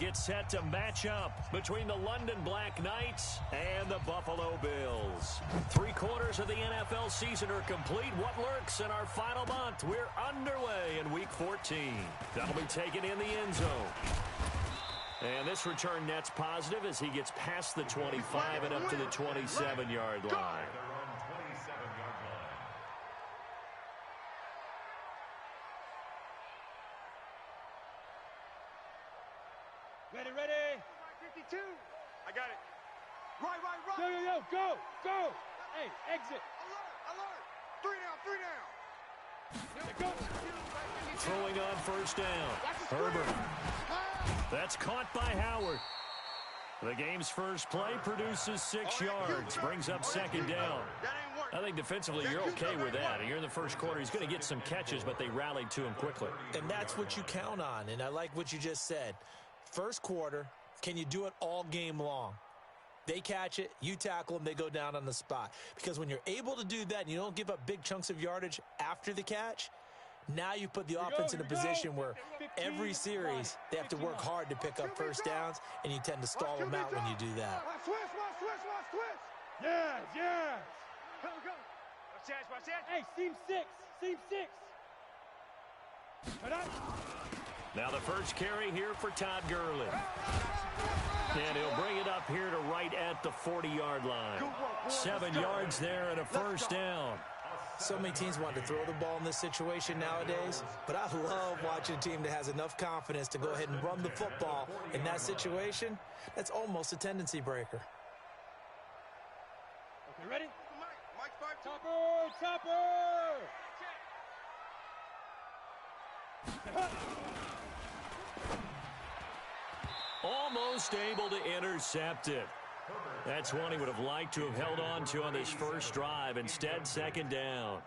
get set to match up between the London Black Knights and the Buffalo Bills. 3/4 of the NFL season are complete. What lurks in our final month? We're underway in Week 14. That'll be taken in the end zone. And this return net's positive as he gets past the 25 and up to the 27-yard line. Ready. 52. I got it. Right. Go. Hey, exit. Alert. 3 down. Throwing on first down. Herbert. That's caught by Howard. The game's first play produces 6 yards. Brings up second down. I think defensively you're okay with that. You're in the first quarter. He's going to get some catches, but they rallied to him quickly. And that's what you count on, and I like what you just said. First quarter, can you do it all game long? They catch it, you tackle them, they go down on the spot. Because when you're able to do that and you don't give up big chunks of yardage after the catch, now you put the offense in a position where every series they have to work hard to pick up first downs, and you tend to stall them out when you do that. Switch. Yes. Go. Watch that. Hey, seam six. Now the first carry here for Todd Gurley. And he'll bring it up here to right at the 40-yard line. 7 yards there and a first down. So many teams want to throw the ball in this situation nowadays, but I love watching a team that has enough confidence to go ahead and run the football in that situation. That's almost a tendency breaker. Okay, ready? Topper! Almost able to intercept it. That's one he would have liked to have held on to on this first drive. Instead, second down.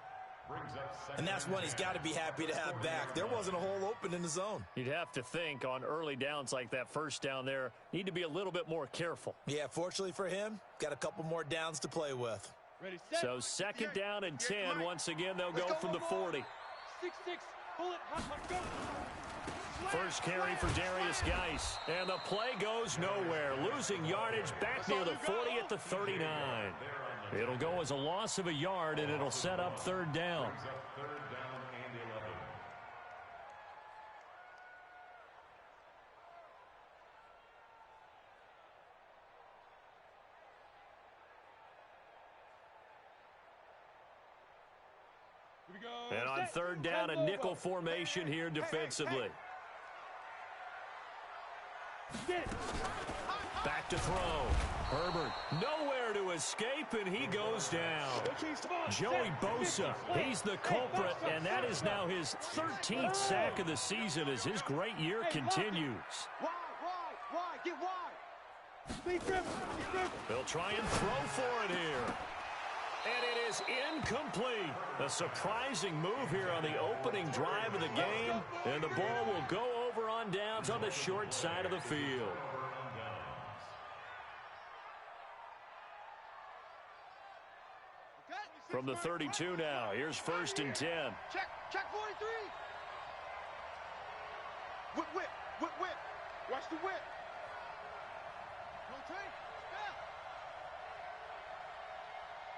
And that's one he's got to be happy to have back. There wasn't a hole open in the zone. You'd have to think on early downs like that first down there, need to be a little bit more careful. Yeah, fortunately for him, got a couple more downs to play with. Ready, set. So second down and 10. Once again, they'll go from the 40. 6-6. Pull it. Go. First carry for Darius Geis. And the play goes nowhere. Losing yardage back near the 40 at the 39. It'll go as a loss of a yard, and it'll set up third down. And on third down, a nickel formation here defensively. Back to throw. Herbert nowhere to escape, and he goes down. Joey Bosa, he's the culprit, and that is now his 13th sack of the season as his great year continues. Wide. Get wide. They'll try and throw for it here. And it is incomplete. A surprising move here on the opening drive of the game. And the ball will go over on downs on the short side of the field. From the 32 now, here's first and 10. Check 43. Whip. Watch the whip. Rotate. Step.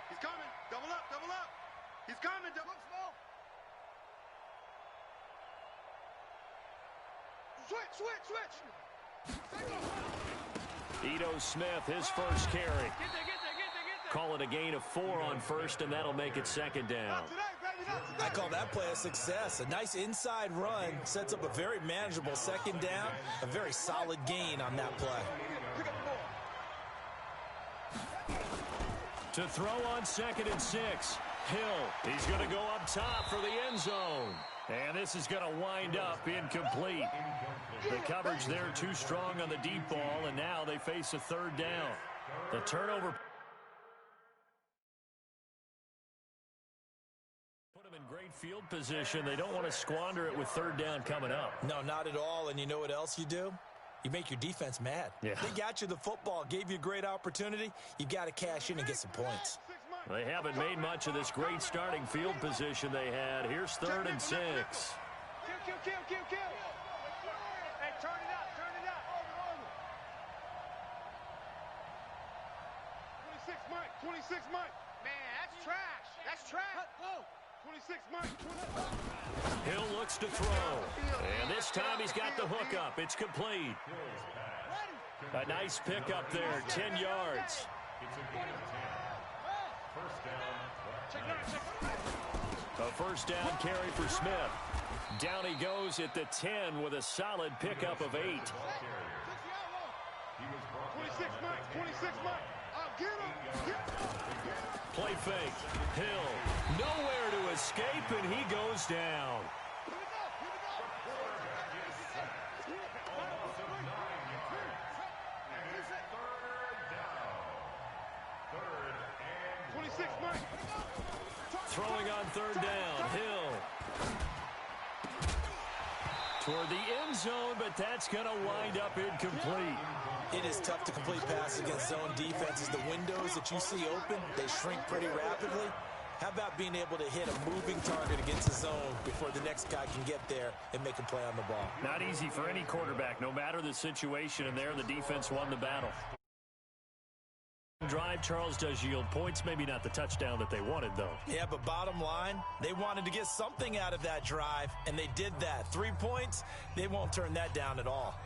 He's coming. Double up. He's coming. Double up small. Switch. Ito Smith, his first carry. Get there. Call it a gain of 4 on first, and that'll make it second down. I call that play a success. A nice inside run sets up a very manageable second down. A very solid gain on that play. To throw on second and 6. Hill, he's going to go up top for the end zone. And this is going to wind up incomplete. The coverage there too strong on the deep ball, and now they face a third down. The turnover put them in great field position. They don't want to squander it with third down coming up. No, not at all. And you know what else you do? You make your defense mad. Yeah. They got you the football, gave you a great opportunity. You got to cash in and get some points. They haven't made much of this great starting field position they had. Here's third and 6. Kill. Hey, turn it up. 26 Mike. Man, that's trash. That's trash. 26 Mike. Hill looks to throw. And this time he's got the hook up. It's complete. A nice pickup there, 10 yards. A first down carry for Smith. Down he goes at the 10 with a solid pickup of 8. 26 Mike. 26 Mike. I'll get him. Play fake. Hill nowhere to escape, and he goes down. Throwing on third down. Hill toward the end zone, but that's going to wind up incomplete. It is tough to complete passes against zone defenses. The windows that you see open, they shrink pretty rapidly. How about being able to hit a moving target against a zone before the next guy can get there and make a play on the ball? Not easy for any quarterback, no matter the situation, and there the defense won the battle. Drive, Charles does yield points, maybe not the touchdown that they wanted, though. Yeah, but bottom line, they wanted to get something out of that drive, and they did that. 3 points, they won't turn that down at all.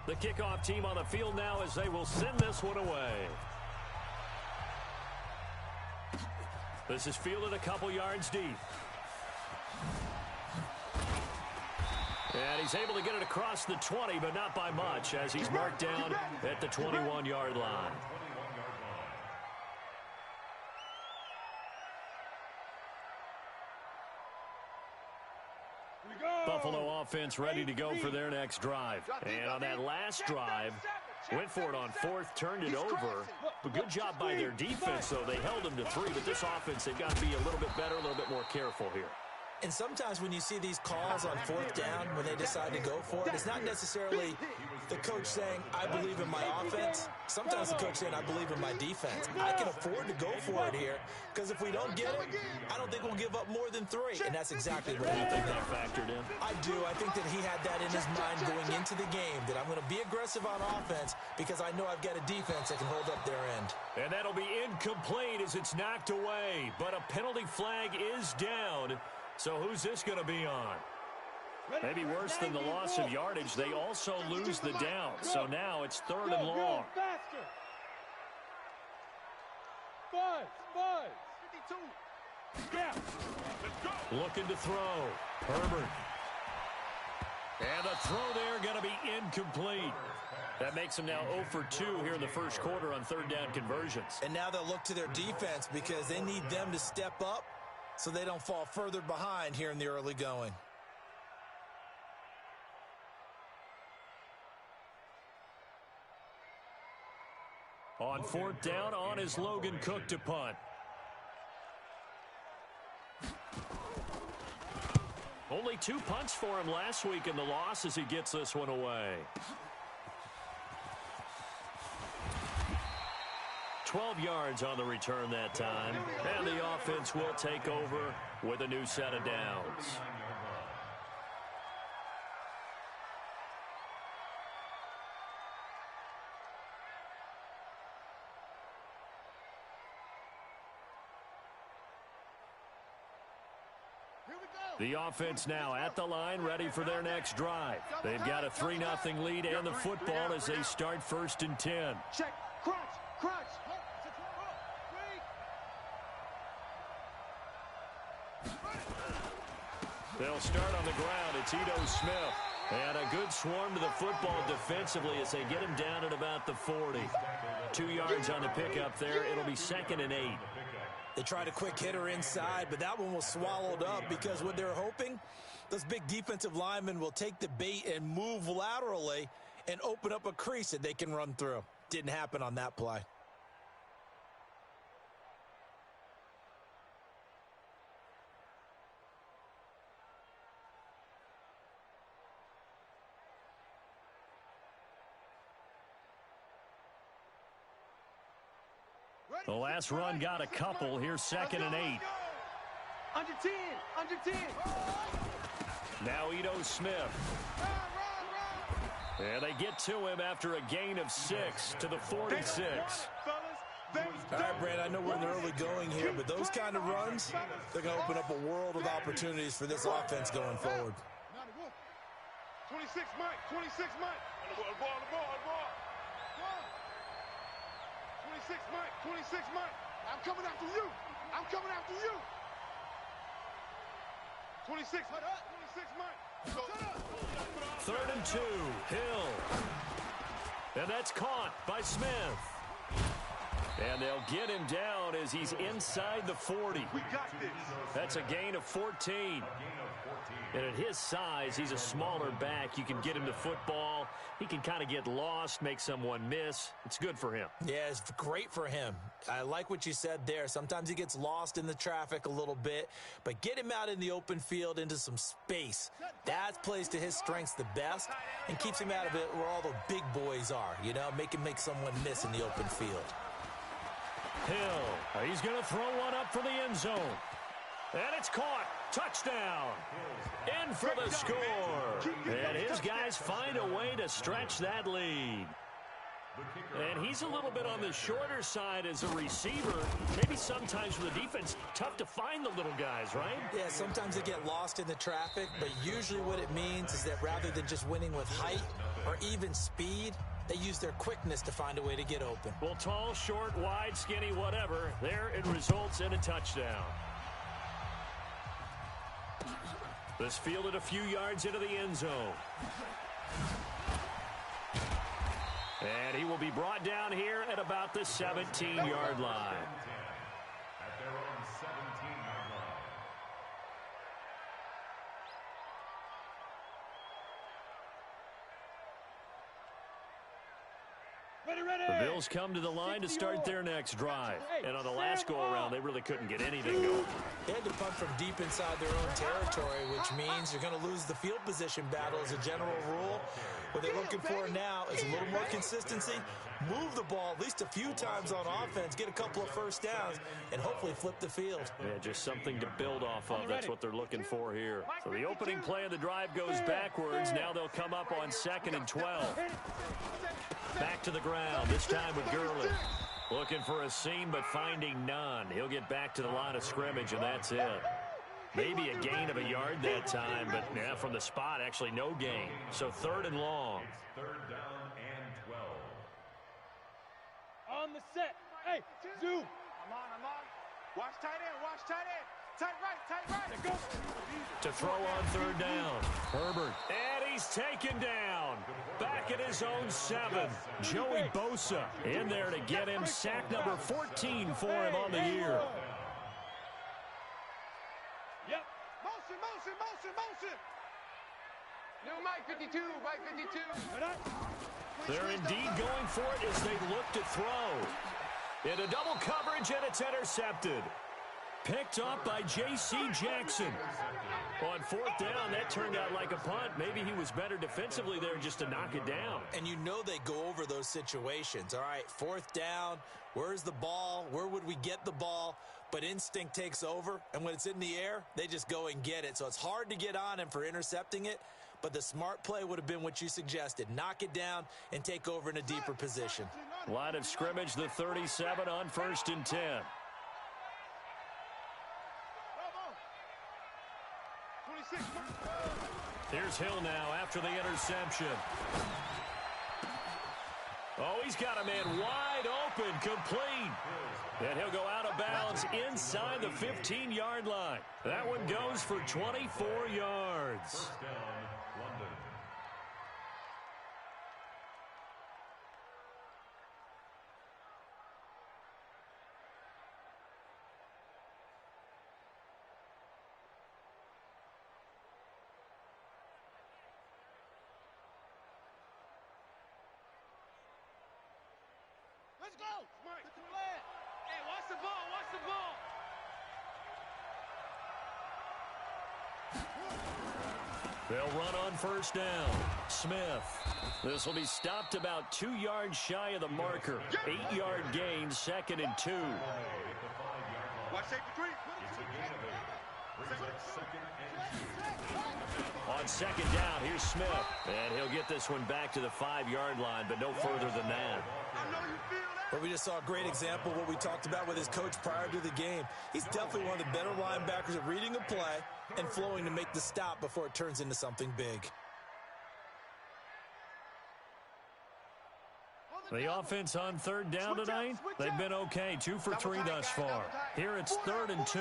The kickoff team on the field now as they will send this one away. This is fielded a couple yards deep. And he's able to get it across the 20, but not by much, as he's marked down at the 21-yard line. Buffalo offense ready to go for their next drive. And on that last drive, went for it on fourth, turned it over. But good job by their defense, though. They held them to 3, but this offense, they've got to be a little bit better, a little bit more careful here. And sometimes when you see these calls on fourth down, when they decide to go for it, it's not necessarily the coach saying, I believe in my offense. Sometimes the coach saying, I believe in my defense. I can afford to go for it here, because if we don't get it, I don't think we'll give up more than 3. And that's exactly what I think that factored in. I do. I think that he had that in his mind going into the game, that I'm going to be aggressive on offense because I know I've got a defense that can hold up their end. And that'll be incomplete as it's knocked away. But a penalty flag is down. So who's this going to be on? Maybe worse than the loss of yardage, they also lose the down. So now it's 3rd and long. Looking to throw. Herbert. And the throw there going to be incomplete. That makes them now 0 for 2 here in the first quarter on 3rd down conversions. And now they'll look to their defense because they need them to step up so they don't fall further behind here in the early going. On 4th down, on is Logan Cook to punt. Only 2 punts for him last week in the loss as he gets this one away. 12 yards on the return that time. And the offense will take over with a new set of downs. The offense now at the line, ready for their next drive. They've got a 3-0 lead and the football as they start 1st and 10. Check, crunch, crunch. They'll start on the ground. It's Ito Smith. And a good swarm to the football defensively as they get him down at about the 40. 2 yards on the pickup there. It'll be 2nd and 8. They tried a quick hitter inside, but that one was swallowed up because what they're hoping, those big defensive linemen will take the bait and move laterally and open up a crease that they can run through. Didn't happen on that play. The last run got a couple. Here's 2nd and 8. Under 10, under 10. Now Ito Smith. And they get to him after a gain of 6 to the 46. All right, Brand, I know we're in the early going here, but those kind of runs, they're going to open up a world of opportunities for this offense going forward. 26, Mike. 26, Mike. The ball. 26, Mike. 26, Mike. I'm coming after you. 26, 26, Mike. 3rd and 2, Hill. And that's caught by Smith. And they'll get him down as he's inside the 40. We got this. That's a gain of 14. And at his size, he's a smaller back. You can get him to football. He can kind of get lost, make someone miss. It's good for him. Yeah, it's great for him. I like what you said there. Sometimes he gets lost in the traffic a little bit, but get him out in the open field into some space. That plays to his strengths the best and keeps him out of it where all the big boys are, you know, make him make someone miss in the open field. Hill, he's going to throw one up for the end zone. And it's caught. Touchdown. In for the score. And his guys find a way to stretch that lead. And he's a little bit on the shorter side as a receiver. Maybe sometimes for the defense, tough to find the little guys, right? Yeah, sometimes they get lost in the traffic, but usually what it means is that rather than just winning with height or even speed, they use their quickness to find a way to get open. Well, tall, short, wide, skinny, whatever, there it results in a touchdown. This fielded a few yards into the end zone. And he will be brought down here at about the 17-yard line. At their own 17-yard line. The Bills come to the line to start their next drive. And on the last go-around, they really couldn't get anything going. They had to punt from deep inside their own territory, which means you're going to lose the field position battle as a general rule. What they're looking for now is a little more consistency, move the ball at least a few times on offense, get a couple of first downs, and hopefully flip the field. Yeah, just something to build off of. That's what they're looking for here. So the opening play of the drive goes backwards. Now they'll come up on 2nd and 12. Back to the ground, this time with Gurley. Looking for a seam, but finding none. He'll get back to the line of scrimmage, and that's it. Maybe a gain of a yard that time, but yeah, from the spot, actually no gain. So 3rd and long. It's 3rd down and 12. On the set. Hey, zoom. I'm on. Watch tight end. Tight right. Let's go. To throw on 3rd down. Herbert. And he's taken down. Back at his own 7. Joey Bosa in there to get him. Sack number 14 for him on the year. Yep. Motion. New Mike 52. They're indeed going for it as they look to throw. Into double coverage, and it's intercepted. Picked up by J.C. Jackson. On 4th down, that turned out like a punt. Maybe he was better defensively there just to knock it down. And you know they go over those situations. All right, 4th down, where's the ball? Where would we get the ball? But instinct takes over, and when it's in the air, they just go and get it. So it's hard to get on him for intercepting it, but the smart play would have been what you suggested. Knock it down and take over in a deeper position. Line of scrimmage, the 37 on 1st and 10. Here's Hill now after the interception. Oh, he's got a man wide open, complete. And he'll go out of bounds inside the 15-yard line. That one goes for 24 yards. First down, London. Let's go. Mike. Hey, watch the ball. They'll run on 1st down. Smith. This will be stopped about 2 yards shy of the marker. 8-yard gain, 2nd and 2. Watch safety 3. It's a gain of 8. Brings up 2nd and 2. On on second down. Here's Smith. And he'll get this one back to the 5-yard line, but no further than that. But we just saw a great example of what we talked about with his coach prior to the game. He's definitely one of the better linebackers at reading a play and flowing to make the stop before it turns into something big. The offense on third down tonight, they've been okay. 2 for 3 thus far. Here it's 3rd and 2.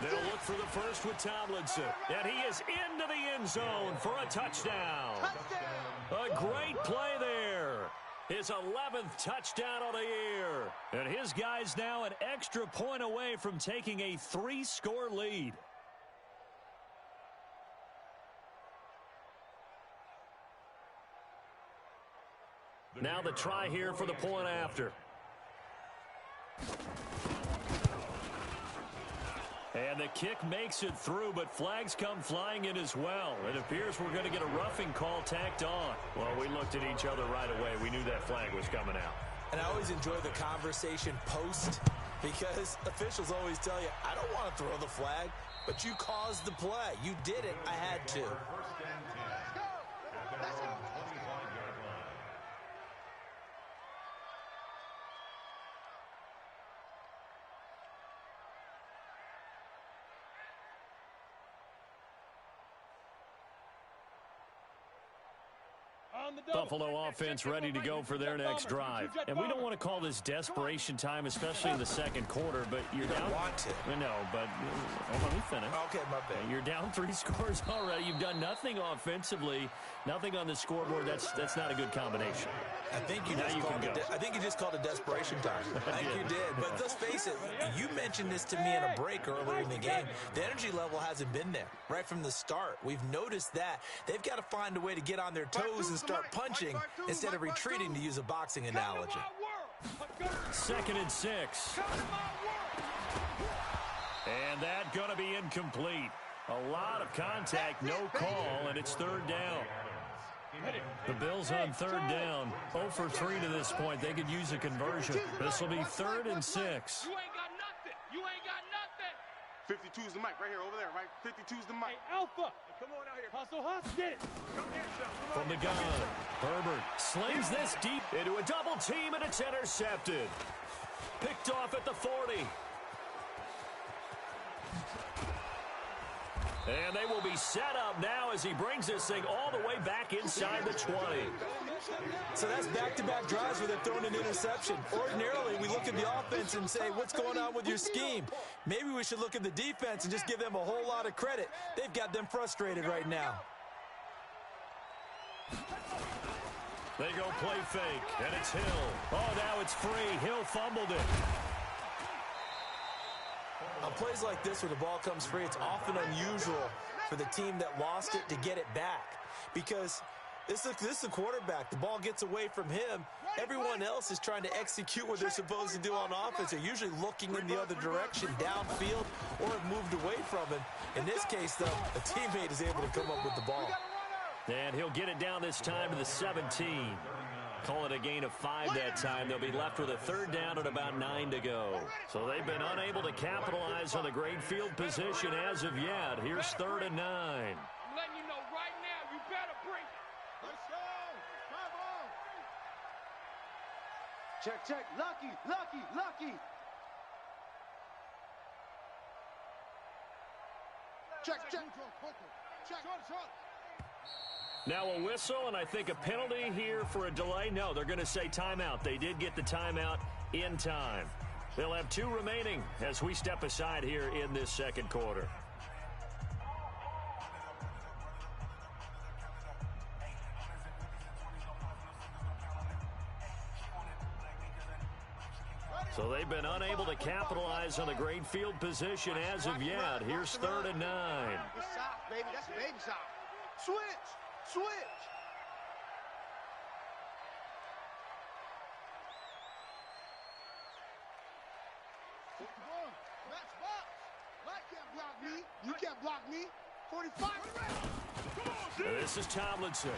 They'll look for the first with Tomlinson. And he is into the end zone for a touchdown. A great play there. His 11th touchdown of the year. And his guys now an extra point away from taking a 3-score lead. Now the try here for the point after. And the kick makes it through, but flags come flying in as well. It appears we're going to get a roughing call tacked on. Well, we looked at each other right away. We knew that flag was coming out. And I always enjoy the conversation post because officials always tell you, I don't want to throw the flag, but you caused the play. You did it. I had to. Buffalo offense ready to go for their next drive. And we don't want to call this desperation time, especially in the second quarter, but you're down. Want to. No, but let me finish. Okay, my bad. You're down 3 scores already. You've done nothing offensively, nothing on the scoreboard. That's not a good combination. I think you just called it desperation time. I think you did. But let's face it, you mentioned this to me in a break earlier in the game. The energy level hasn't been there right from the start. We've noticed that. They've got to find a way to get on their toes and start punching instead of retreating, to use a boxing analogy. 2nd and 6. And that going to be incomplete. A lot of contact, no call, and it's 3rd down. The Bills on 3rd down, 0 for 3 to this point. They could use a conversion. This will be 3rd and 6. You ain't got nothing. You ain't got nothing. 52's the mic right here, over there, right? 52's the mic. Hey, Alpha. Come on out here. Hustle, get it. Come here, son. From the gun, Herbert slings this deep into a double team, and it's intercepted. Picked off at the 40. And they will be set up now as he brings this thing all the way back inside the 20. So that's back-to-back drives where they've thrown an interception. Ordinarily, we look at the offense and say, what's going on with your scheme? Maybe we should look at the defense and just give them a whole lot of credit. They've got them frustrated right now. They go play fake, and it's Hill. Oh, now it's free. Hill fumbled it. On plays like this where the ball comes free, it's often unusual for the team that lost it to get it back because this is a quarterback. The ball gets away from him. Everyone else is trying to execute what they're supposed to do on offense. They're usually looking in the other direction, downfield, or have moved away from him. In this case, though, a teammate is able to come up with the ball. And he'll get it down this time to the 17. Call it a gain of 5 that time. They'll be left with a 3rd down and about 9 to go. So they've been unable to capitalize on the great field position as of yet. Here's 3rd and 9. I'm letting you know right now, you better bring it. Let's go. Come on. Check. Lucky. Check. Now a whistle, and I think a penalty here for a delay. No, they're going to say timeout. They did get the timeout in time. They'll have 2 remaining as we step aside here in this second quarter. So they've been unable to capitalize on the great field position as of yet. Here's 3rd and 9. Good shot, baby. That's a baby shot. Switch. You can't block me. 45. This is Tomlinson.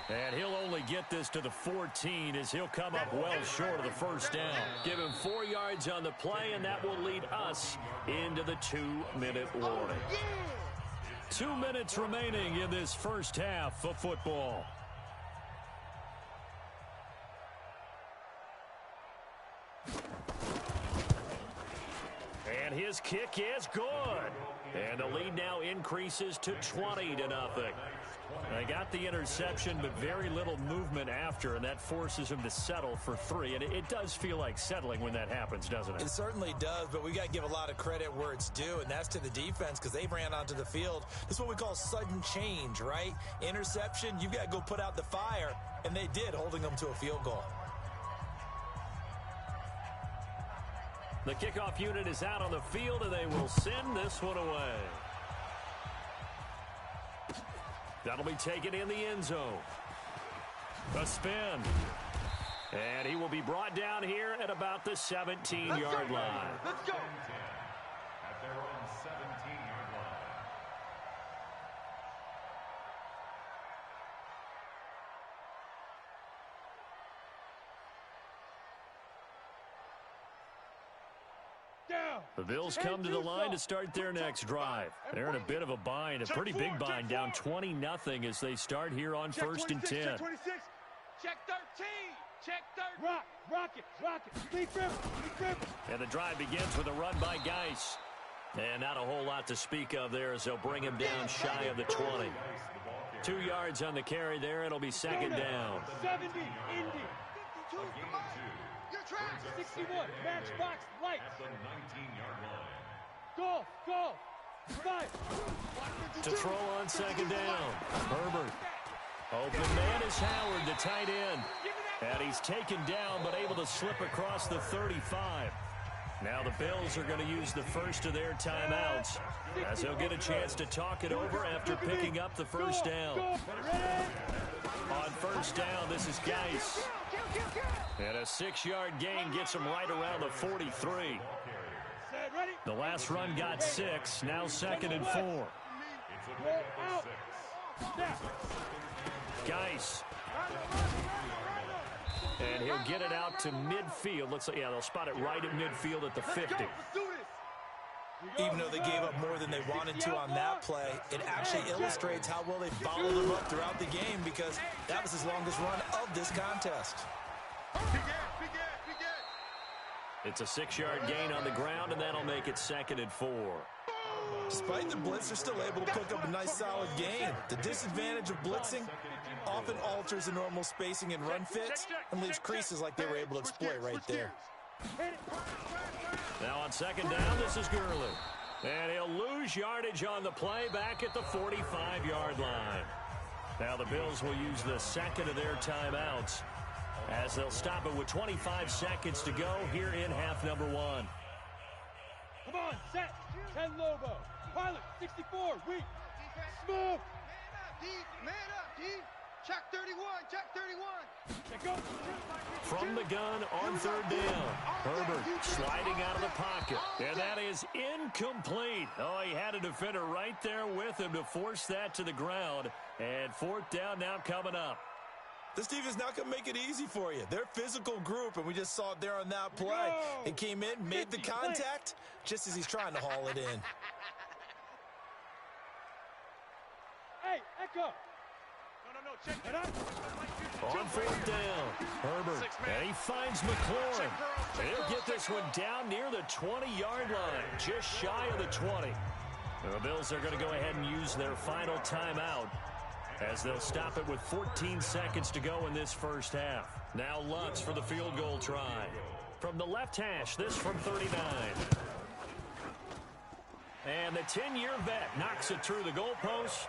And he'll only get this to the 14 as he'll come up well short of the first down. Give him 4 yards on the play, and that will lead us into the 2-minute warning. 2 minutes remaining in this first half of football. And his kick is good. And the lead now increases to 20-0. They got the interception, but very little movement after, and that forces him to settle for 3. And it does feel like settling when that happens, doesn't it? It certainly does, but we got to give a lot of credit where it's due, and that's to the defense because they ran onto the field. This is what we call sudden change, right? Interception, you've got to go put out the fire, and they did, holding them to a field goal. The kickoff unit is out on the field, and they will send this one away. That'll be taken in the end zone. A spin. And he will be brought down here at about the 17-yard line. Let's go. At their own 17-yard line. The Bills come to the line to start their next drive. They're in a bit of a bind, a pretty big bind, down 20-0 as they start here on 1st and 10. Check 26. Check 13. Check 13. Rock it. Lead Rivers. And the drive begins with a run by Geis. And not a whole lot to speak of there as they'll bring him down shy of the 20. 2 yards on the carry there. It'll be second down. 70, Indy. 52, come on. Your track. 61, matchbox, light. At the 19-yard line. Golf. 5. To throw on second down. Herbert. Open man is Howard, the tight end. And he's taken down, but able to slip across the 35. Now the Bills are going to use the first of their timeouts as they'll get a chance to talk it over after picking up the first down. On first down, this is Geis. And a 6-yard gain gets him right around the 43. The last run got 6, now 2nd and 4. Geis. And he'll get it out to midfield. Looks like, they'll spot it right at midfield at the 50. Even though they gave up more than they wanted to on that play, it actually illustrates how well they followed them up throughout the game because that was his longest run of this contest. It's a 6-yard gain on the ground, and that'll make it 2nd and 4. Despite the blitz, they're still able to pick up a nice solid gain. The disadvantage of blitzing often alters the normal spacing and run fits and leaves creases like they were able to exploit right there. Now on second down, this is Gurley. And he'll lose yardage on the play back at the 45-yard line. Now the Bills will use the second of their timeouts as they'll stop it with 25 seconds to go here in half number 1. Come on, set. 10 Lobo. Pilot, 64, weak. Smooth. Man up, D. Check 31, check 31. Check go. From the gun on third down. Herbert sliding out of the pocket. And that is incomplete. Oh, he had a defender right there with him to force that to the ground. And 4th down now coming up. This defense not going to make it easy for you. They're a physical group, and we just saw it there on that play. They came in, made the contact, just as he's trying to haul it in. Hey, Echo. No, check it out. On 4th down, Herbert, and he finds McLaurin. He'll get this one down near the 20-yard line, just shy of the 20. The Bills are going to go ahead and use their final timeout as they'll stop it with 14 seconds to go in this first half. Now Lutz for the field goal try. From the left hash, this from 39. And the 10-year vet knocks it through the goalpost,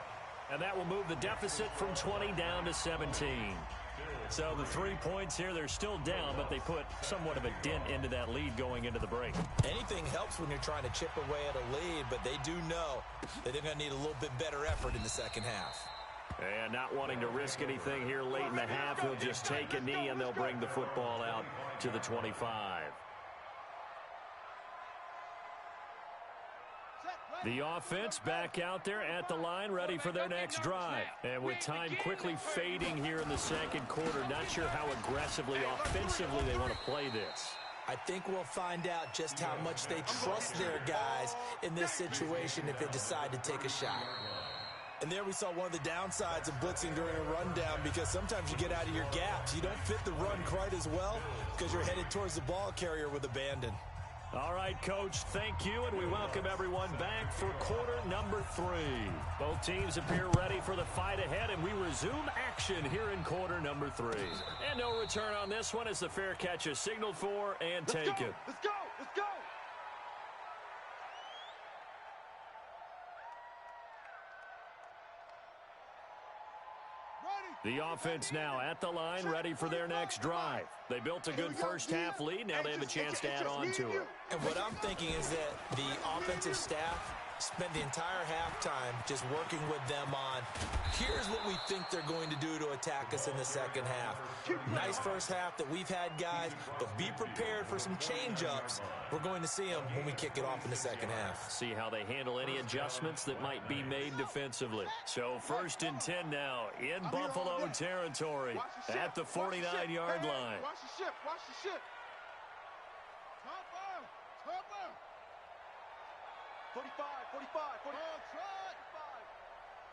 and that will move the deficit from 20 down to 17. So the 3 points here, they're still down, but they put somewhat of a dent into that lead going into the break. Anything helps when you're trying to chip away at a lead, but they do know that they're going to need a little bit better effort in the second half. And not wanting to risk anything here late in the half, he'll just take a knee and they'll bring the football out to the 25. The offense back out there at the line, ready for their next drive. And with time quickly fading here in the second quarter, not sure how aggressively, offensively they want to play this. I think we'll find out just how much they trust their guys in this situation if they decide to take a shot. And there we saw one of the downsides of blitzing during a rundown, because sometimes you get out of your gaps. You don't fit the run quite as well because you're headed towards the ball carrier with abandon. All right, Coach, thank you, and we welcome everyone back for quarter number 3. Both teams appear ready for the fight ahead, and we resume action here in quarter number 3. And no return on this one as the fair catch is signaled for and taken. Let's go! Let's go! The offense now at the line, ready for their next drive. They built a good first-half lead. Now they have a chance to add on to it. And what I'm thinking is that the offensive staff spent the entire halftime just working with them on, here's what we think they're going to do to attack us in the second half. Nice first half that we've had, guys, but be prepared for some change-ups. We're going to see them when we kick it off in the second half. See how they handle any adjustments that might be made defensively. So 1st and 10 now in Buffalo territory at the 49-yard line. Watch the ship. Watch the ship. Top up. 45.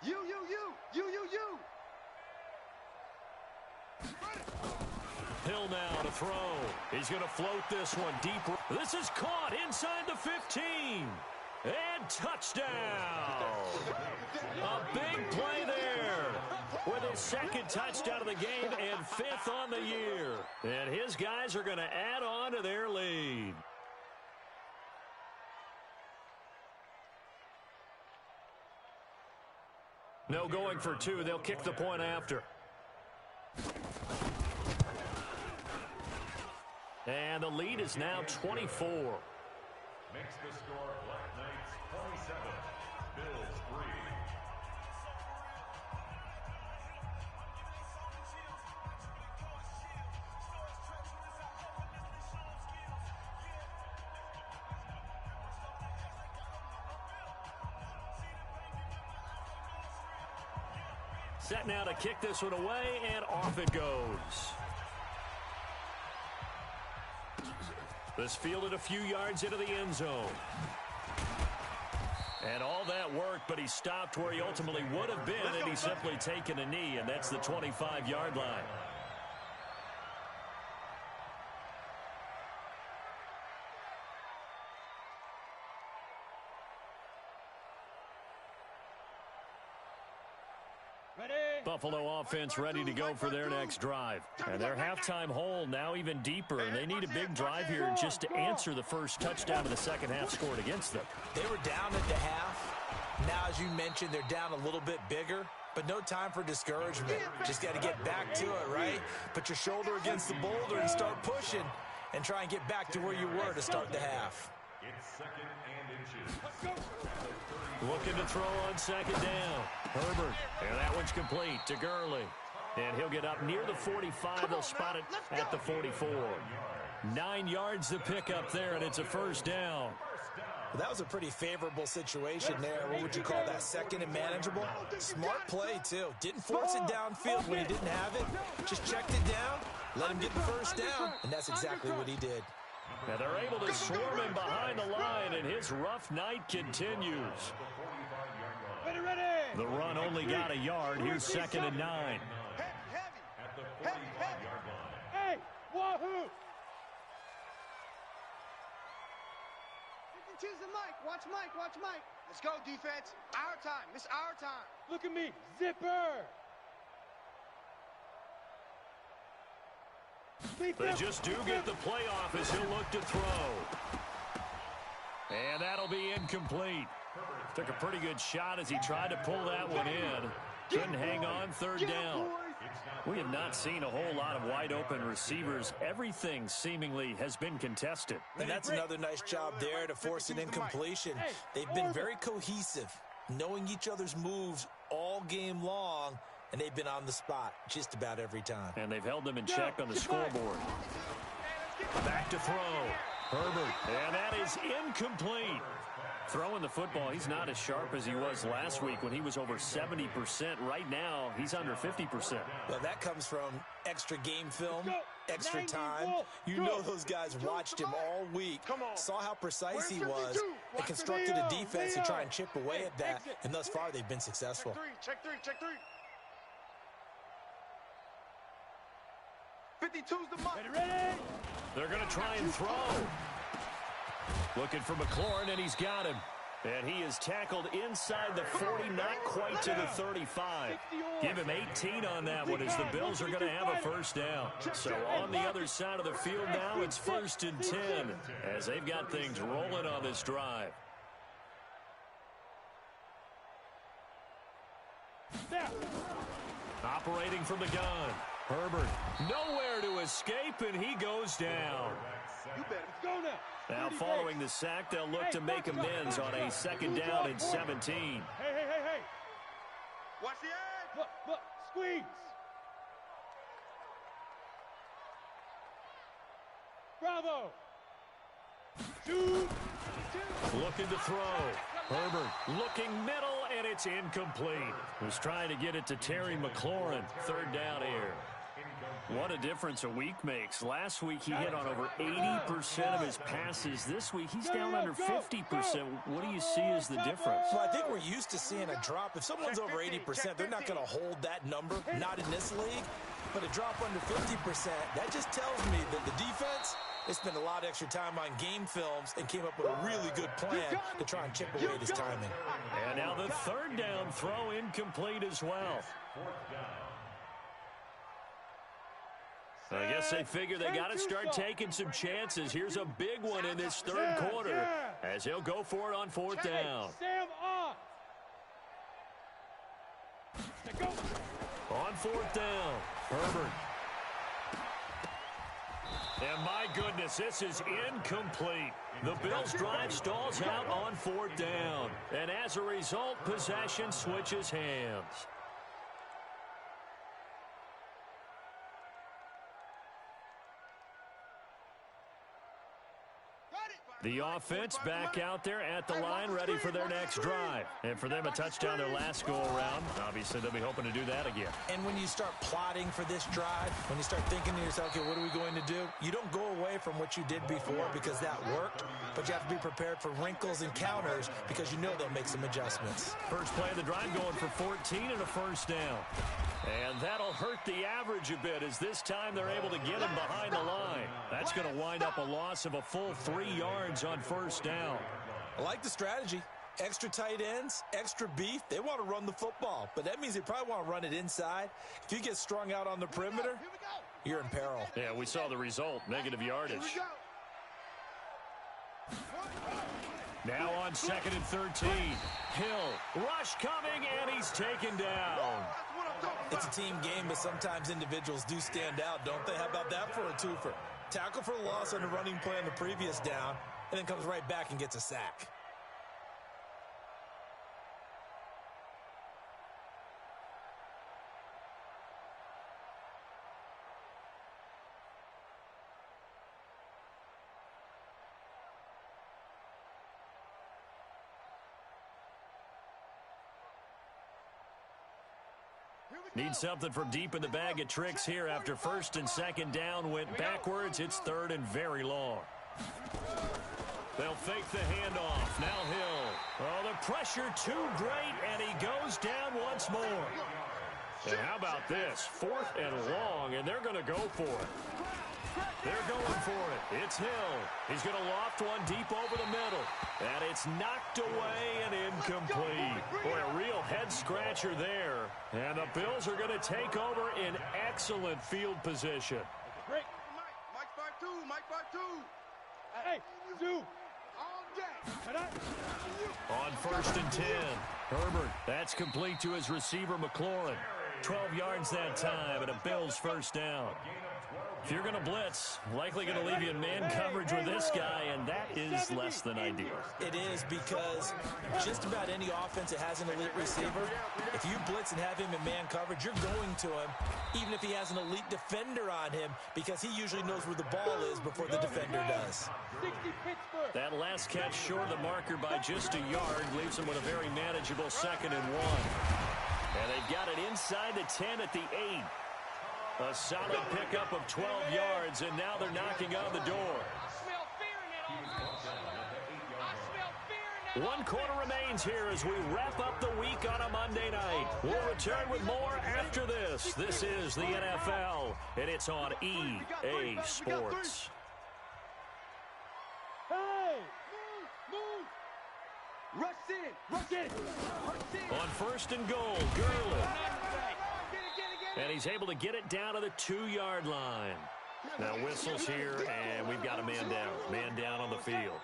You. Hill now to throw. He's going to float this one deeper. This is caught inside the 15. And touchdown. A big play there with his second touchdown of the game and 5th on the year. And his guys are going to add on to their lead. No going for 2. They'll kick the point after. And the lead is now 24. Makes the score Black Knights 27, Bills 3. Set now to kick this one away, and off it goes. This fielded a few yards into the end zone. And all that worked, but he stopped where he ultimately would have been, and he's simply taken a knee, and that's the 25-yard line. Buffalo offense ready to go for their next drive. And their halftime hole now even deeper, and they need a big drive here just to answer the first touchdown of the second half scored against them. They were down at the half. Now, as you mentioned, they're down a little bit bigger, but no time for discouragement. Just got to get back to it, right? Put your shoulder against the boulder and start pushing and try and get back to where you were to start the half. It's 2nd and inches. Looking to throw on 2nd down. Herbert, and that one's complete to Gurley. And he'll get up near the 45. They'll spot it at the 44. 9 yards to pick up there, and it's a first down. Well, that was a pretty favorable situation there. What would you call that? 2nd and manageable? Smart play, too. Didn't force it downfield when he didn't have it. Just checked it down, let him get the first down, and that's exactly what he did. And they're able to swarm him behind the line, and his rough night continues. Ready. The run only got a yard. Here's 2nd and 9. Heavy. At the 45-yard line. Hey, wahoo! You can choose the mic. Watch Mike. Let's go, defense. Our time. It's our time. Look at me. Zipper. They just do get the playoff as he'll look to throw. And that'll be incomplete. Took a pretty good shot as he tried to pull that one in. Couldn't hang on 3rd down. We have not seen a whole lot of wide-open receivers. Everything seemingly has been contested. And that's another nice job there to force an incompletion. They've been very cohesive, knowing each other's moves all game long, and they've been on the spot just about every time. And they've held them in check on the scoreboard. Back to throw. Herbert, and that is incomplete. Throwing the football, he's not as sharp as he was last week when he was over 70%. Right now, he's under 50%. Well, that comes from extra game film, extra time. You know those guys watched him all week, saw how precise he was, and constructed a defense to try and chip away at that. And thus far, they've been successful. Check three. 52's the mark. Ready? They're going to try and throw. Looking for McLaurin, and he's got him. And he is tackled inside the 40, not quite to the 35. Give him 18 on that one as the Bills are going to have a first down. So on the other side of the field now, it's 1st and 10 as they've got things rolling on this drive. Operating from the gun. Herbert nowhere to escape, and he goes down. You better go now. Now following the sack, they'll look to make amends on a 2nd down and 17. Hey. Watch the edge. Look, squeeze. Bravo. Shoot. Looking to throw. Herbert looking middle, and it's incomplete. Was trying to get it to Terry McLaurin. 3rd down here. What a difference a week makes. Last week he hit on over 80% of his passes. This week he's down under 50%. What do you see as the difference? Well, I think we're used to seeing a drop. If someone's over 80%, they're not going to hold that number, not in this league. But a drop under 50%, that just tells me that the defense, they spent a lot of extra time on game films and came up with a really good plan to try and chip away at his timing. And now the 3rd down throw incomplete as well. I guess they figure they got to start taking some chances. Here's a big one in this 3rd quarter as he'll go for it on 4th down. Sam off. On 4th down, Herbert. And my goodness, this is incomplete. The Bills' drive stalls out on 4th down. And as a result, possession switches hands. The offense back out there at the line, ready for their next drive. And for them, a touchdown their last go-around. Obviously, they'll be hoping to do that again. And when you start plotting for this drive, when you start thinking to yourself, okay, what are we going to do? You don't go away from what you did before because that worked, but you have to be prepared for wrinkles and counters because you know they'll make some adjustments. First play of the drive going for 14 and a 1st down. And that'll hurt the average a bit as this time they're able to get him behind the line. That's going to wind up a loss of a full 3 yards on 1st down. I like the strategy. Extra tight ends, extra beef. They want to run the football, but that means they probably want to run it inside. If you get strung out on the perimeter, you're in peril. Yeah, we saw the result, negative yardage. Now on 2nd and 13. Hill, rush coming, and he's taken down. It's a team game, but sometimes individuals do stand out, don't they? How about that for a twofer? Tackle for a loss on the running play on the previous down, and then comes right back and gets a sack. Need something from deep in the bag of tricks here after 1st and 2nd down went backwards. It's 3rd and very long. They'll fake the handoff. Now Hill. Oh, the pressure too great, and he goes down once more. And how about this? 4th and long, and they're going to go for it. They're going for it. It's Hill. He's going to loft one deep over the middle. And it's knocked away and incomplete. Boy, a real head-scratcher there. And the Bills are going to take over in excellent field position. Great. Mike 5-2. Hey, Zoo. All day. On 1st and 10. Herbert. That's complete to his receiver, McLaurin. 12 yards that time, and a Bills 1st down. If you're going to blitz, likely going to leave you in man coverage with this guy, and that is less than ideal. It is, because just about any offense that has an elite receiver, if you blitz and have him in man coverage, you're going to him, even if he has an elite defender on him, because he usually knows where the ball is before the defender does. That last catch short of the marker by just a yard leaves him with a very manageable 2nd and 1. And they've got it inside the 10 at the 8. A solid pickup of 12 yards, and now they're knocking on the door. 1 quarter remains here as we wrap up the week on a Monday night. We'll return with more after this. This is the NFL, and it's on EA Sports. Hey! Move! Rush in! Rush in! On 1st and goal, Gurley. And he's able to get it down to the 2-yard line. Now whistles here, and we've got a man down. Man down on the field.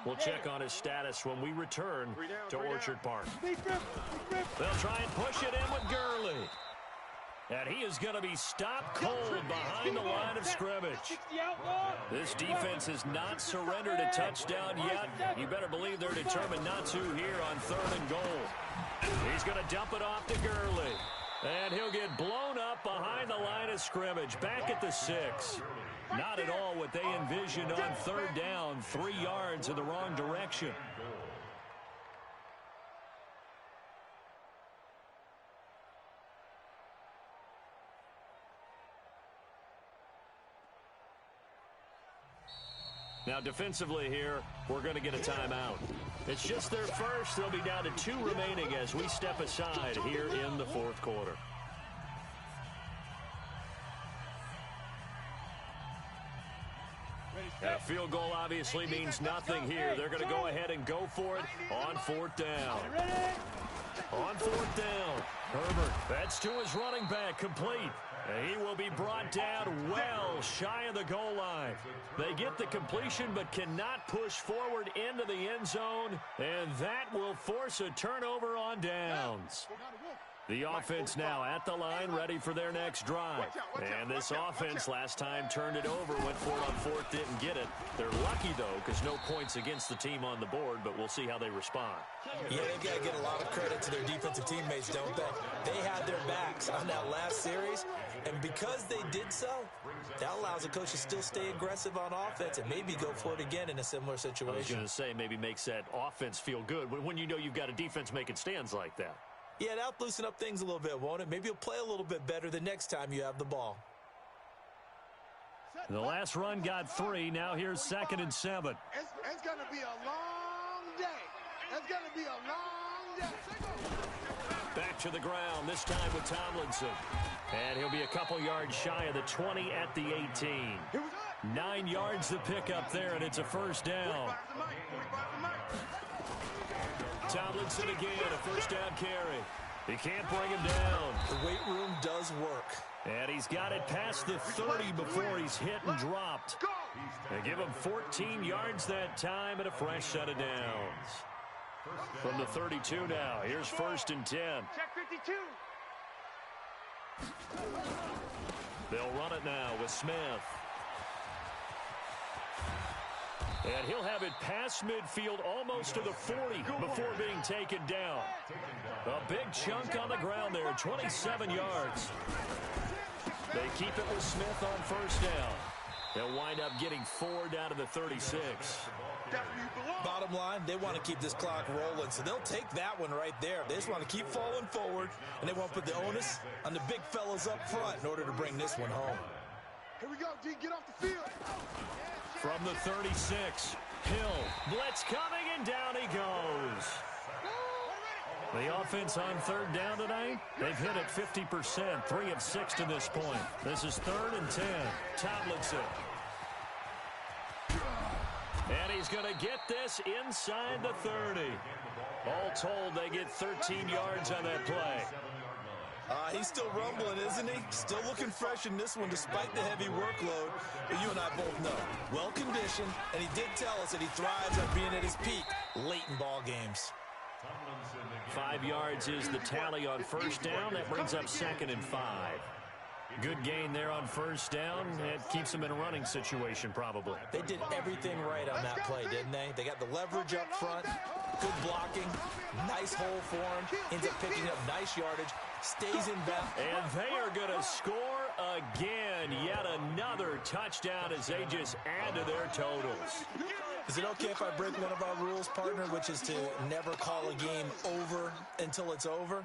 We'll check on his status when we return to Orchard Park. They'll try and push it in with Gurley. And he is going to be stopped cold behind the line of scrimmage. This defense has not surrendered a touchdown yet. You better believe they're determined not to here on 3rd and goal. He's going to dump it off to Gurley. And he'll get blown up behind the line of scrimmage, back at the 6. Not at all what they envisioned on 3rd down, 3 yards in the wrong direction. Now defensively here, we're going to get a timeout. It's just their first. They'll be down to 2 remaining as we step aside here in the 4th quarter. And a field goal obviously means nothing here. They're going to go ahead and go for it on 4th down. On 4th down, Herbert, that's to his running back, complete. And he will be brought down well shy of the goal line. They get the completion but cannot push forward into the end zone, and that will force a turnover on downs. The offense now at the line, ready for their next drive. And this offense last time turned it over, went for it on 4th, didn't get it. They're lucky, though, because no points against the team on the board, but we'll see how they respond. Yeah, they've got to get a lot of credit to their defensive teammates, don't they? They had their backs on that last series, and because they did so, that allows the coach to still stay aggressive on offense and maybe go for it again in a similar situation. I was going to say, maybe makes that offense feel good when you know you've got a defense making stands like that. Yeah, that'll loosen up things a little bit, won't it? Maybe you'll play a little bit better the next time you have the ball. The last run got 3. Now here's 2nd and 7. It's going to be a long day. It's going to be a long day. Back to the ground, this time with Tomlinson. And he'll be a couple yards shy of the 20 at the 18. 9 yards to pick up there, and it's a 1st down. Tomlinson again, a 1st down carry. He can't bring him down. The weight room does work. And he's got it past the 30 before he's hit and dropped. They give him 14 yards that time and a fresh set of downs. From the 32 now, here's 1st and 10. Check 52. They'll run it now with Smith. And he'll have it past midfield almost to the 40 before being taken down. A big chunk on the ground there, 27 yards. They keep it with Smith on 1st down. They'll wind up getting 4 down to the 36. Bottom line, they want to keep this clock rolling, so they'll take that one right there. They just want to keep falling forward, and they want to put the onus on the big fellas up front in order to bring this one home. Here we go, G. Get off the field. From the 36, Hill, blitz coming, and down he goes. The offense on 3rd down tonight, they've hit it 50%, 3 of 6 to this point. This is 3rd and 10. Tomlinson. And he's going to get this inside the 30. All told, they get 13 yards on that play. He's still rumbling, isn't he? Still looking fresh in this one despite the heavy workload. But you and I both know, well-conditioned, and he did tell us that he thrives on being at his peak late in ball games. 5 yards is the tally on 1st down. That brings up 2nd and 5. Good gain there on first down. It keeps them in a running situation probably. They did everything right on that play, didn't they? They got the leverage up front, good blocking, nice hole for him, ends up picking up nice yardage, stays in bounds. And they are going to score again. Yet another touchdown as they just add to their totals. Is it okay if I break one of our rules, partner, which is to never call a game over until it's over?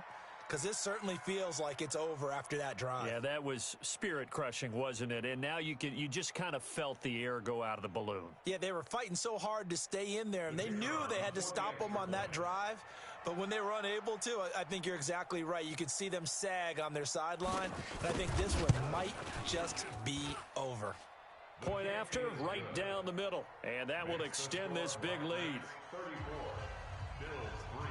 Because this certainly feels like it's over after that drive. Yeah, that was spirit-crushing, wasn't it? And now you just kind of felt the air go out of the balloon. Yeah, they were fighting so hard to stay in there, and they knew they had to stop them on that drive. But when they were unable to, I think you're exactly right. You could see them sag on their sideline, and I think this one might just be over. Point after, right down the middle. And that will extend this big lead. 34, Bills 3.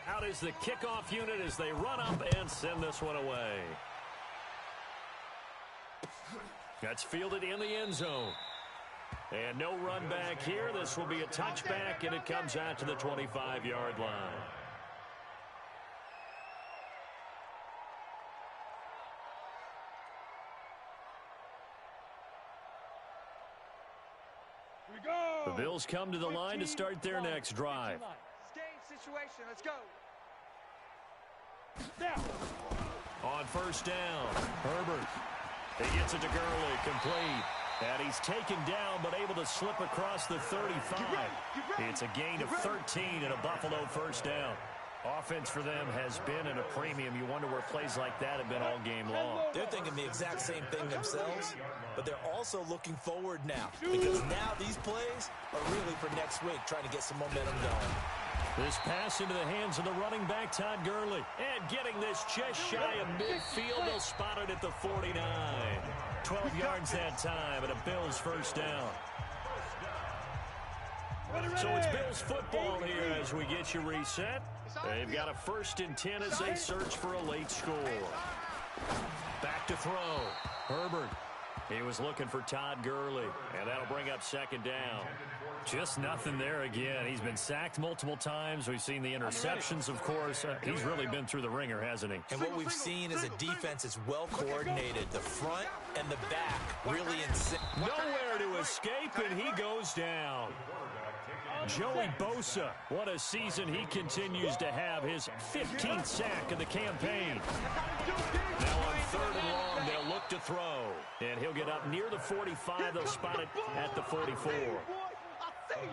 Out is the kickoff unit as they run up and send this one away. That's fielded in the end zone. And no run back here. This will be a touchback, and it comes out to the 25-yard line. Here we go. The Bills come to the line to start their next drive. Game situation. Let's go. Now. On first down, Herbert. He gets it to Gurley, complete. And he's taken down, but able to slip across the 35. It's a gain of 13 and a Buffalo first down. Offense for them has been at a premium. You wonder where plays like that have been all game long. They're thinking the exact same thing themselves, but they're also looking forward now, because now these plays are really for next week, trying to get some momentum going. This pass into the hands of the running back, Todd Gurley. And getting this just shy of midfield. They'll spot it at the 49. 12 yards that time, and a Bills first down. So it's Bills football here as we get you reset. They've got a 1st and 10 as they search for a late score. Back to throw. Herbert. He was looking for Todd Gurley, and that'll bring up 2nd down. Just nothing there again. He's been sacked multiple times. We've seen the interceptions, of course. He's really been through the ringer, hasn't he? And what we've seen is a defense that's well coordinated. The front and the back really in sync. Nowhere to escape, and he goes down. Joey Bosa, what a season he continues to have. His 15th sack of the campaign. Now on 3rd and long, they'll look to throw. And he'll get up near the 45. They'll spot it at the 44.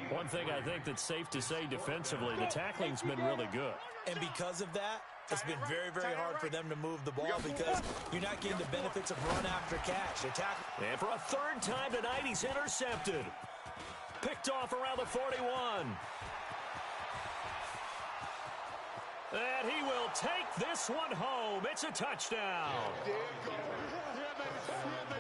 One thing I think that's safe to say defensively, the tackling's been really good. And because of that, it's been very, very hard for them to move the ball because you're not getting the benefits of run after catch. And for a 3rd time tonight, he's intercepted. Picked off around the 41. And he will take this one home. It's a touchdown.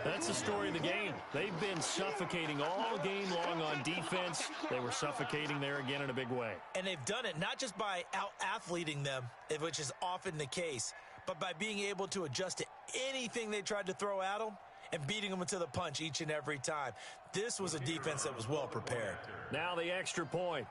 That's the story of the game. They've been suffocating all game long on defense. They were suffocating there again in a big way. And they've done it not just by out-athleting them, which is often the case, but by being able to adjust to anything they tried to throw at them and beating them to the punch each and every time. This was a defense that was well prepared. Now the extra point.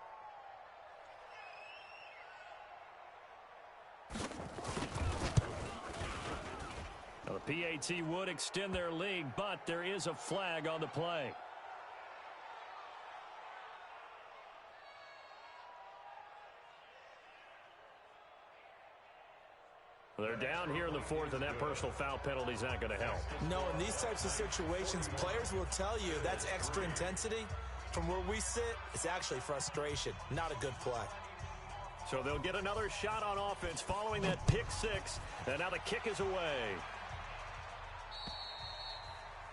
Now the PAT would extend their lead, but there is a flag on the play. They're down here in the 4th, and that personal foul penalty is not going to help. No, in these types of situations, players will tell you that's extra intensity. From where we sit, it's actually frustration, not a good play. So they'll get another shot on offense following that pick 6, and now the kick is away.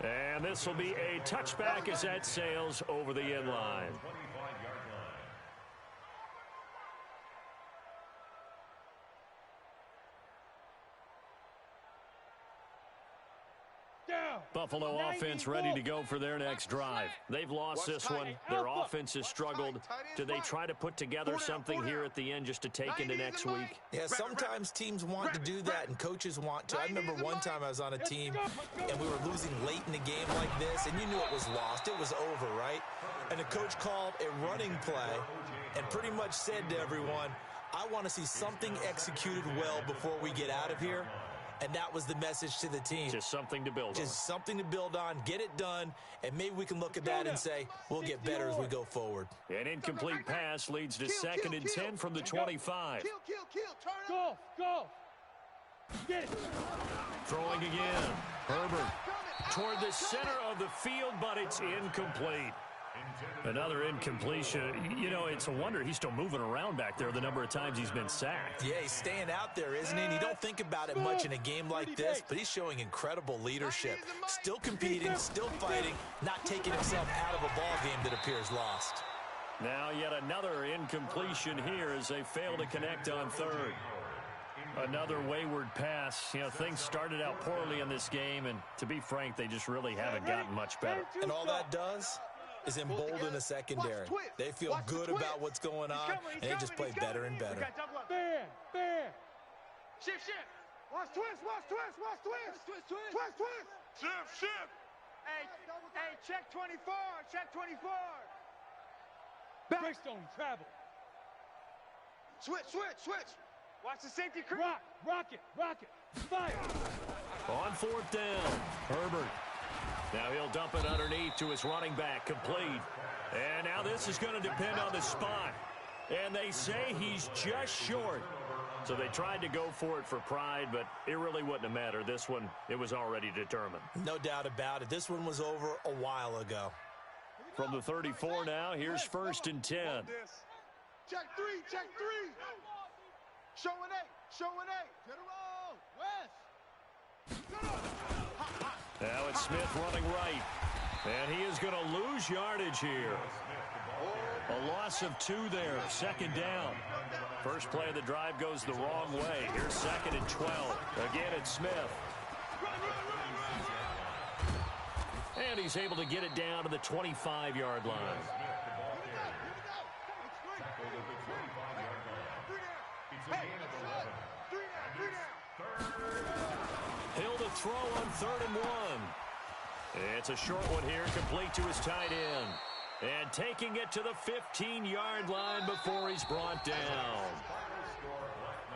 And this will be a touchback as that sails over the end line. Down. Buffalo offense ready to go for their next drive. They've lost this one. Their offense has struggled. Do they try to put together something here at the end just to take into next week? Yeah, sometimes teams want to do that and coaches want to. I remember one time I was on a team and we were losing late in the game like this, and you knew it was lost. It was over, right? And the coach called a running play and pretty much said to everyone, I want to see something executed well before we get out of here. And that was the message to the team. Just something to build on. Just something to build on, get it done, and maybe we can look at that and say, we'll get better as we go forward. An incomplete pass leads to second and 10 from the 25. Go. Get it. Throwing again. Herbert toward the center of the field, but it's incomplete. Another incompletion. You know, it's a wonder he's still moving around back there the number of times he's been sacked. Yeah, he's staying out there, isn't he? And you don't think about it much in a game like this, but he's showing incredible leadership. Still competing, still fighting, not taking himself out of a ball game that appears lost. Now yet another incompletion here as they fail to connect on third. Another wayward pass. You know, things started out poorly in this game, and to be frank, they just really haven't gotten much better. And all that does is embolden the secondary. They feel good about what's going on, and they just play better and better. Fair. Shift. Watch twist. Shift. Hey, check 24. Breakstone, travel. Switch. Watch the safety crew. Rock it. Fire. On fourth down, Herbert. Now he'll dump it underneath to his running back, complete. And now this is going to depend on the spot. And they say he's just short. So they tried to go for it for pride, but it really wouldn't have mattered. This one, it was already determined. No doubt about it. This one was over a while ago. From the 34 now, here's first and 10. Check three. Showing eight. Get a roll. West. Now it's Smith running right. And he is going to lose yardage here. A loss of 2 there. Second down. First play of the drive goes the wrong way. Here's second and 12. Again, it's Smith. And he's able to get it down to the 25-yard line. Hill to throw on 3rd and 1. It's a short one here, complete to his tight end. And taking it to the 15-yard line before he's brought down.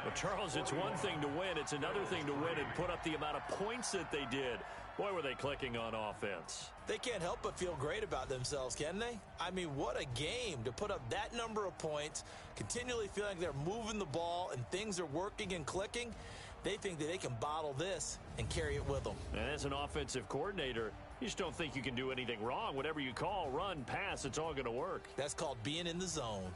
But, Charles, it's one thing to win. It's another thing to win and put up the amount of points that they did. Boy, were they clicking on offense. They can't help but feel great about themselves, can they? I mean, what a game to put up that number of points, continually feel like they're moving the ball and things are working and clicking. They think that they can bottle this and carry it with them. And as an offensive coordinator, you just don't think you can do anything wrong. Whatever you call, run, pass, it's all going to work. That's called being in the zone.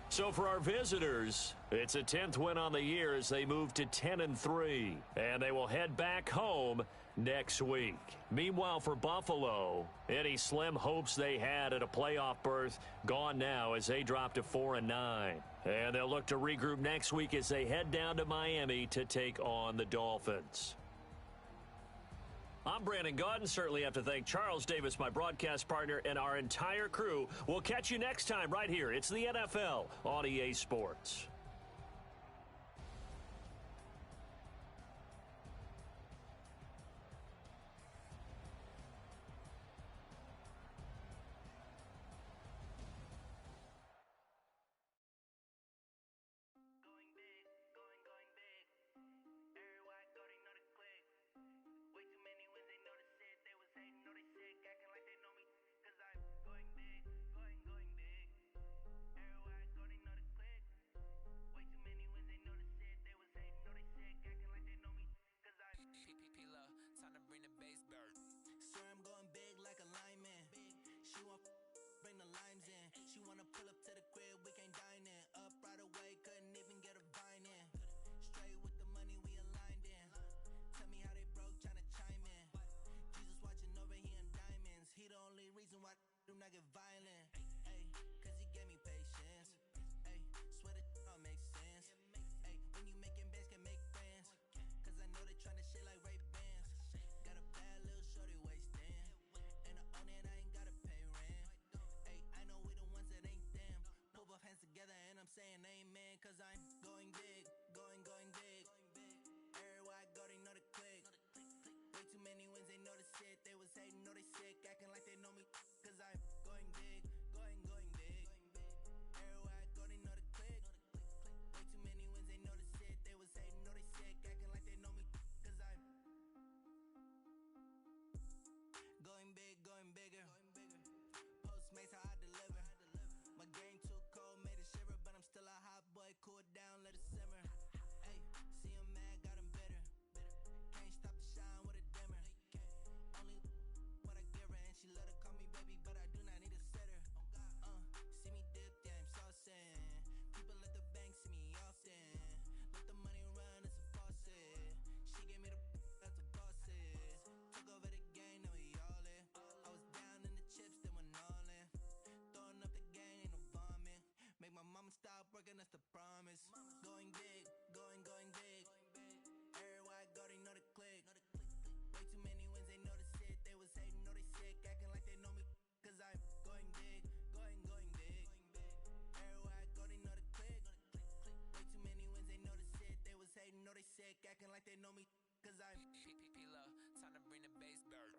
So for our visitors, it's a 10th win on the year as they move to 10-3. And they will head back home next week. Meanwhile, for Buffalo, any slim hopes they had at a playoff berth gone now as they drop to 4-9. And they'll look to regroup next week as they head down to Miami to take on the Dolphins. I'm Brandon Gaudin. Certainly have to thank Charles Davis, my broadcast partner, and our entire crew. We'll catch you next time right here. It's the NFL on EA Sports. When you making bands can make friends. Cause I know they tryna shit like Ray Bans. P-Love, time to bring the bass back.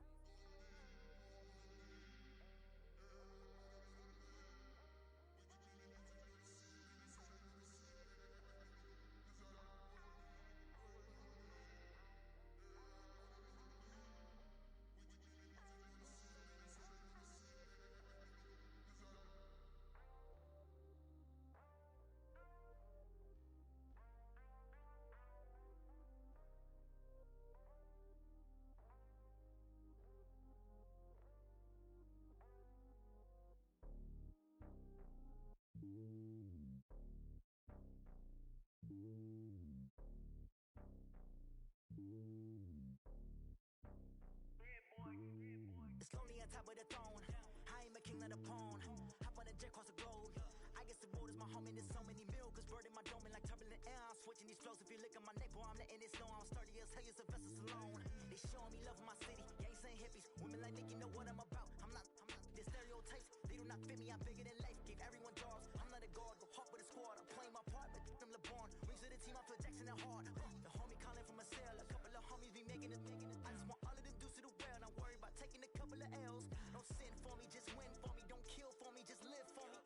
It's lonely on top of the throne. I ain't a king of the pawn. Hop on a jet across the globe. I guess the road is my home and there's so many milk. Cause bird in my dome and like turbulent air. I'm switching these flows. If you look at my neck, boy, I'm letting it snow. I'm sturdy as hell, it's a vessel alone. They showing me love in my city. Gangsta hippies. Women like Nicky know what I'm about. I'm not. The stereotypes, they do not fit me. I'm bigger than life. Gave everyone jobs. I'm not a guard. Go hard with a squad. I'm playing my part, but I'm LeBron. Rings to the team, I feel Jackson and hard. The homie calling from a cell. A couple of homies be making it. I just want all of them dudes to the well. Not worry about taking a couple of L's. Don't sin for me, just win for me. Don't kill for me, just live for me.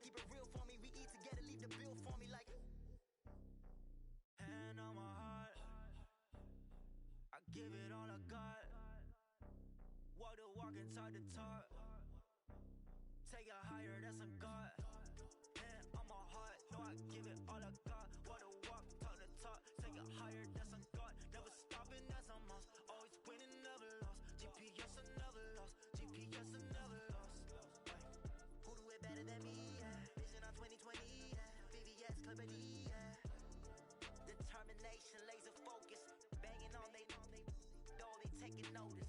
Keep it real for me. We eat together, leave the bill for me like. Hand on my heart, I give it all I got. Walk the walk and talk the talk. Take it higher, that's a God. Hand on my heart, no, I give it all I got. Walk the walk, talk the talk. Take it higher, that's a God. Never stopping, that's a must. Always winning, never lost. GPS, I never lost. GPS, I never lost. Who do it better than me? Yeah. Vision on 2020, yeah. VVS, Clippity, yeah. Determination, laser focus. Banging on they door, they taking notice.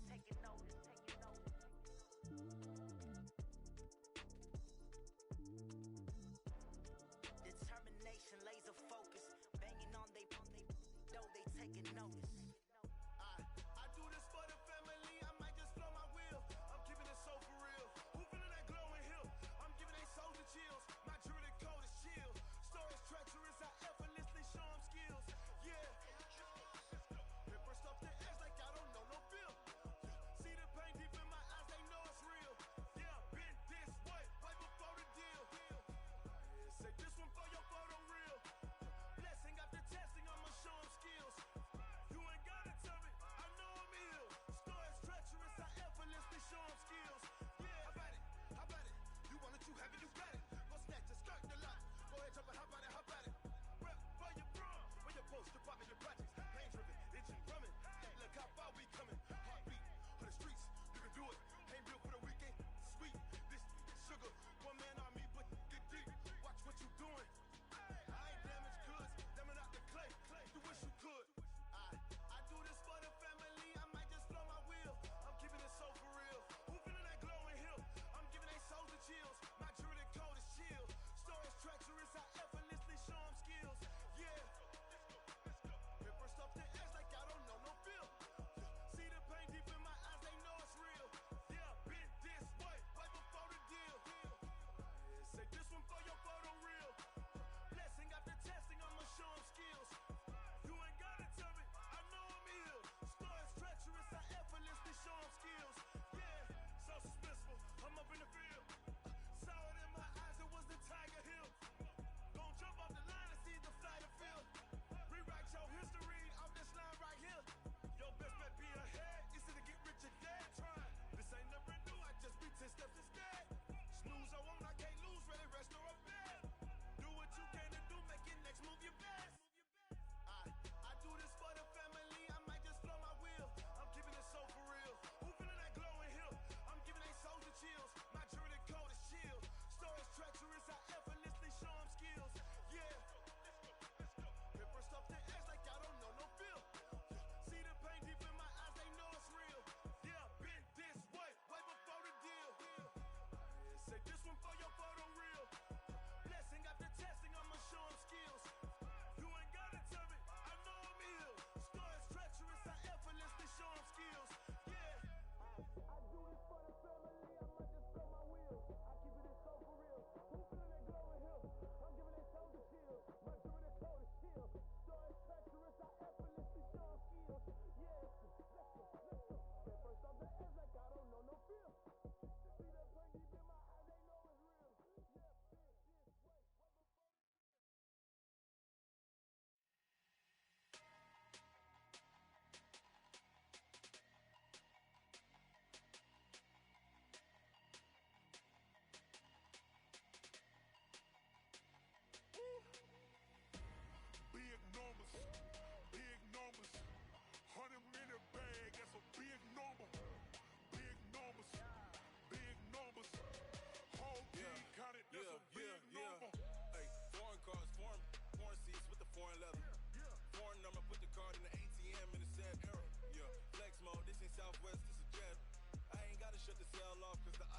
Determination, laser focus. Banging on they door, they taking notice. I do this for the family, I might just blow my wheel. I'm keeping it so for real. Who feeling that glowing hill? I'm giving they souls the chills. My jewelry code is chill. Stories treacherous, I effortlessly show them skills. Yeah,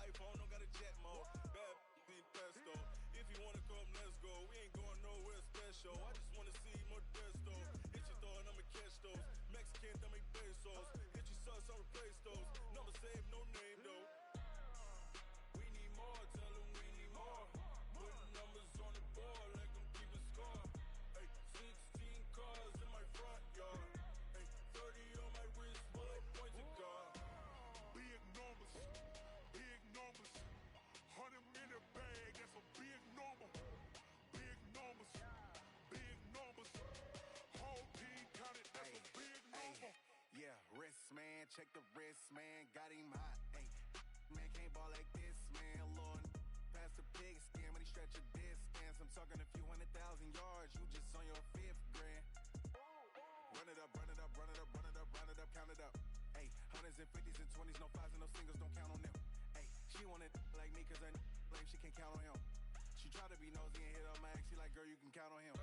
iPhone, don't got a jet mode. Bad in pesto. If you wanna come, let's go. We ain't going nowhere special. I just wanna see Modesto. Hit your thought, I'ma catch those. Mexican, dummy pesos. Hit your sus, I'll replace those. Number save, no name though. We need more, tell them we need more. Putting numbers on the board like I'm keeping score. Ay, 16 cars in my front yard. Ay, 30 on my wrist, bullet point to God. Big numbers, big numbers. 100 in the bag, that's a big number. Big numbers, big numbers. Whole team counted, that's a big number. Yeah, wrist man, check the wrist man, got him hot. Ay, man can't ball like this, man. Lord, past the pig skin, but he stretch a distance. I'm talking a few 100,000 yards, you just on your 5th grand. Run it up, run it up, run it up, run it up, run it up, count it up. Ay, 100s and 50s and 20s, no 5s and no singles, don't count on them. Ay, she wanted like me, cause I lame, she can't count on him. She tried to be nosy and hit up my ex, she like, girl, you can count on him.